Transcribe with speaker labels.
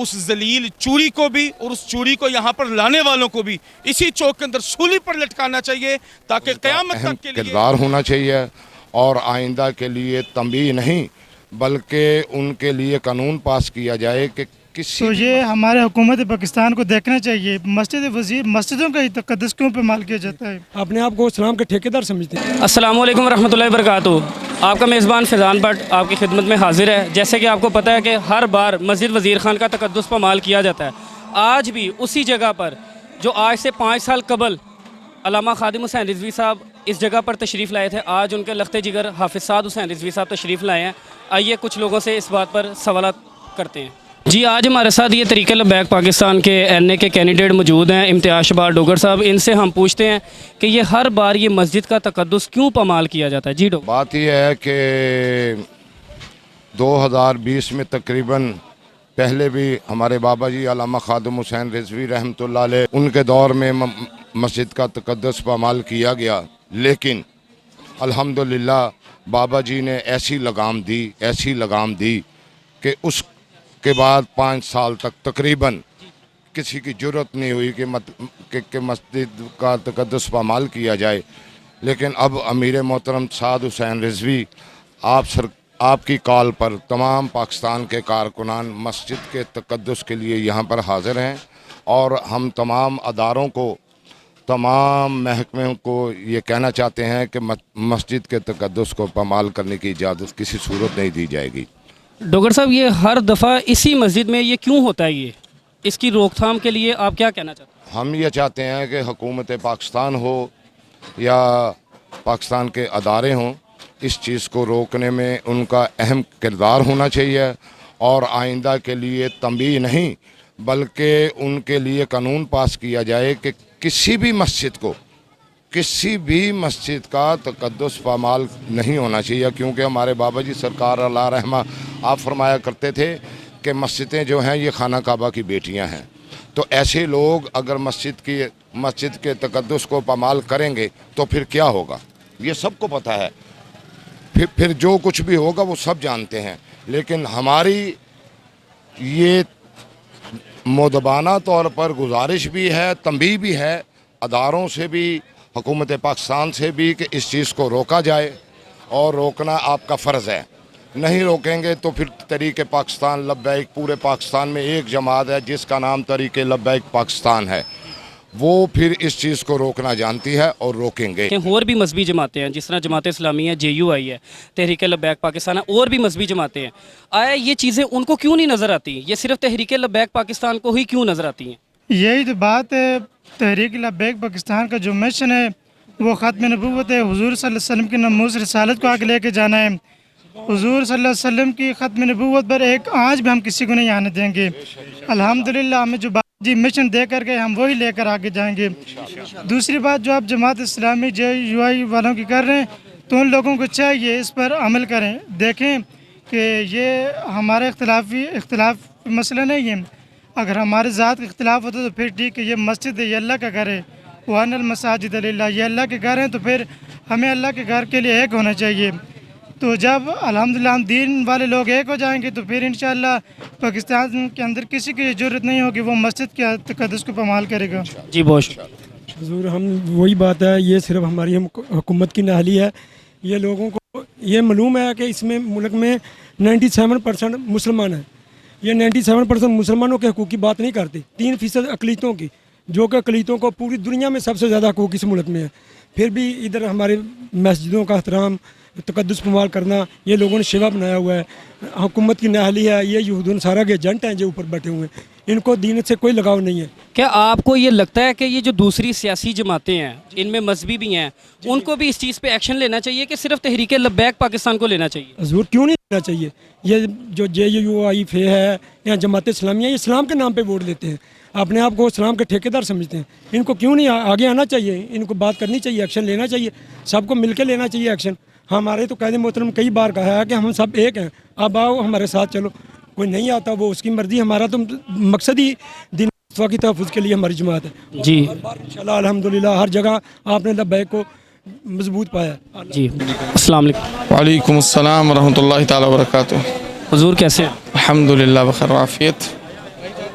Speaker 1: اس ذلیل چوری کو بھی اور اس چوری کو یہاں پر لانے والوں کو بھی اسی چوک کے اندر سولی پر لٹکانا چاہیے تاکہ قیامت تک کے لیے
Speaker 2: کردار ہونا چاہیے اور آئندہ کے لیے تنبیہ نہیں بلکہ ان کے لیے قانون پاس کیا جائے کہ کسی
Speaker 3: تو یہ ہمارے حکومت پاکستان کو دیکھنا چاہیے مسجدوں کا ہی تقدس کیوں پہ مال کیا جاتا ہے.
Speaker 4: اپنے آپ کو اسلام کے ٹھیکیدار سمجھتے ہیں.
Speaker 5: السلام علیکم ورحمۃ اللہ وبرکاتہ. آپ کا میزبان فیضان بٹ آپ کی خدمت میں حاضر ہے. جیسے کہ آپ کو پتہ ہے کہ ہر بار مسجد وزیر خان کا تقدس پامال کیا جاتا ہے. آج بھی اسی جگہ پر جو آج سے 5 سال قبل علامہ خادم حسین رضوی صاحب اس جگہ پر تشریف لائے تھے, آج ان کے لخت جگر حافظ سعد حسین رضوی صاحب تشریف لائے ہیں. آئیے کچھ لوگوں سے اس بات پر سوالات کرتے ہیں. جی, آج ہمارے ساتھ یہ طریقہ لبیک پاکستان کے این اے کے کینڈیڈیٹ موجود ہیں, امتیاز شبار ڈوگر صاحب. ان سے ہم پوچھتے ہیں کہ یہ ہر بار یہ مسجد کا تقدس کیوں پامال کیا جاتا ہے. جی ڈوگر.
Speaker 2: بات یہ ہے کہ 2020 میں تقریباً پہلے بھی ہمارے بابا جی علامہ خادم حسین رضوی رحمۃ اللہ علیہ ان کے دور میں مسجد کا تقدس پامال کیا گیا, لیکن الحمدللہ بابا جی نے ایسی لگام دی کہ اس کے بعد 5 سال تک تقریباً کسی کی جرت نہیں ہوئی کہ مسجد کا تقدس پامال کیا جائے. لیکن اب امیر محترم سعد حسین رضوی آپ کی کال پر تمام پاکستان کے کارکنان مسجد کے تقدس کے لیے یہاں پر حاضر ہیں, اور ہم تمام اداروں کو تمام محکموں کو یہ کہنا چاہتے ہیں کہ مسجد کے تقدس کو پامال کرنے کی اجازت کسی صورت نہیں دی جائے گی.
Speaker 5: ڈوگر صاحب, یہ ہر دفعہ اسی مسجد میں یہ کیوں ہوتا ہے؟ یہ اس کی روک تھام کے لیے آپ کیا کہنا چاہتے ہیں؟
Speaker 2: ہم یہ چاہتے ہیں کہ حکومت پاکستان ہو یا پاکستان کے ادارے ہوں, اس چیز کو روکنے میں ان کا اہم کردار ہونا چاہیے, اور آئندہ کے لیے تنبیہ نہیں بلکہ ان کے لیے قانون پاس کیا جائے کہ کسی بھی مسجد کا تقدس پامال نہیں ہونا چاہیے. کیونکہ ہمارے بابا جی سرکار اللہ رحمہ آپ فرمایا کرتے تھے کہ مسجدیں جو ہیں یہ خانہ کعبہ کی بیٹیاں ہیں. تو ایسے لوگ اگر مسجد کے تقدس کو پامال کریں گے تو پھر کیا ہوگا, یہ سب کو پتہ ہے. پھر جو کچھ بھی ہوگا وہ سب جانتے ہیں. لیکن ہماری یہ مؤدبانہ طور پر گزارش بھی ہے, تنبیہ بھی ہے اداروں سے بھی, حکومت پاکستان سے بھی, کہ اس چیز کو روکا جائے, اور روکنا آپ کا فرض ہے. نہیں روکیں گے تو پھر تحریک پاکستان لبیک پورے پاکستان میں ایک جماعت ہے جس کا نام تحریک لبیک پاکستان ہے, وہ پھر اس چیز کو روکنا جانتی ہے اور روکیں گے.
Speaker 5: اور بھی مذہبی جماعتیں ہیں, جس طرح جماعت اسلامی ہے, JUI ہے, تحریک لبیک پاکستان ہے, اور بھی مذہبی جماعتیں ہیں. آیا یہ چیزیں ان کو کیوں نہیں نظر آتی؟ یہ صرف تحریک لبیک پاکستان کو ہی کیوں نظر آتی ہیں؟
Speaker 3: یہی تو بات ہے. تحریک لبیک پاکستان کا جو مشن ہے وہ ختم نبوت ہے. حضور صلی اللہ علیہ وسلم کی ناموس رسالت کو آگے لے کے جانا ہے. حضور صلی اللہ علیہ وسلم کی ختم نبوت پر ایک آنچ بھی ہم کسی کو نہیں آنے دیں گے. الحمدللہ ہمیں جو جی مشن دے کر گئے ہم وہی لے کر آگے جائیں گے. دوسری بات جو آپ جماعت اسلامی JUI والوں کی کر رہے ہیں تو ان لوگوں کو چاہیے اس پر عمل کریں. دیکھیں کہ یہ ہمارا اختلاف مسئلہ نہیں ہے. اگر ہمارے ذات کا اختلاف ہوتا تو پھر ٹھیک ہے, یہ مسجد ہے, یہ اللہ کا گھر ہے. وَأَنَّ الْمَسَاجِدَ لِلَّهِ, یہ اللہ کے گھر ہیں, تو پھر ہمیں اللہ کے گھر کے لیے ایک ہونا چاہیے. تو جب الحمدللہ ہم دین والے لوگ ایک ہو جائیں گے تو پھر انشاءاللہ پاکستان کے اندر کسی کی ضرورت نہیں ہوگی وہ مسجد کے تقدس کو پامال کرے گا.
Speaker 5: جی بہت شکریہ
Speaker 4: حضور, ہم وہی بات ہے, یہ صرف ہماری حکومت کی نااہلی ہے. یہ لوگوں کو یہ معلوم ہے کہ اس میں ملک میں 97% مسلمان ہیں. یہ 97% مسلمانوں کے حقوق کی بات نہیں کرتے, 3% اقلیتوں کی, جو کہ اقلیتوں کو پوری دنیا میں سب سے زیادہ حقوق اس ملک میں ہے. پھر بھی ادھر ہمارے مسجدوں کا احترام, تقدس پامال کرنا یہ لوگوں نے شیوا بنایا ہوا ہے. حکومت کی نااہلی ہے, یہ یہود و نصارہ کے ایجنٹ ہیں جو اوپر بیٹھے ہوئے ہیں, ان کو دین سے کوئی لگاؤ نہیں ہے.
Speaker 5: کیا آپ کو یہ لگتا ہے کہ یہ جو دوسری سیاسی جماعتیں ہیں ان میں مذہبی بھی ہیں, ان کو بھی اس چیز پہ ایکشن لینا چاہیے کہ صرف تحریک لبیک پاکستان کو لینا چاہیے؟
Speaker 4: حضور کیوں نہیں لینا چاہیے؟ یہ جو JUI ہے یا جماعت اسلامیہ, یہ اسلام کے نام پہ ووٹ دیتے ہیں, اپنے آپ کو اسلام کے ٹھیکیدار سمجھتے ہیں. ان کو کیوں نہیں آگے آنا چاہیے؟ ان کو بات کرنی چاہیے, ایکشن لینا چاہیے, سب کو مل کے لینا چاہیے ایکشن. ہمارے تو قائد محترم کئی بار کہا ہے کہ ہم سب ایک ہیں, اب آؤ ہمارے ساتھ چلو. کوئی نہیں آتا وہ اس کی مرضی, ہمارا تو مقصد ہی دین کی تحفظ کے لیے ہماری جماعت ہے.
Speaker 5: جی
Speaker 4: انشاءاللہ الحمدللہ ہر جگہ آپ نے لبیک کو مضبوط پایا.
Speaker 5: جی, السلام علیکم.
Speaker 6: وعلیکم السلام ورحمۃ اللہ تعالیٰ وبرکاتہ.
Speaker 5: حضور کیسے ہیں؟
Speaker 6: الحمدللہ بخیر عافیت.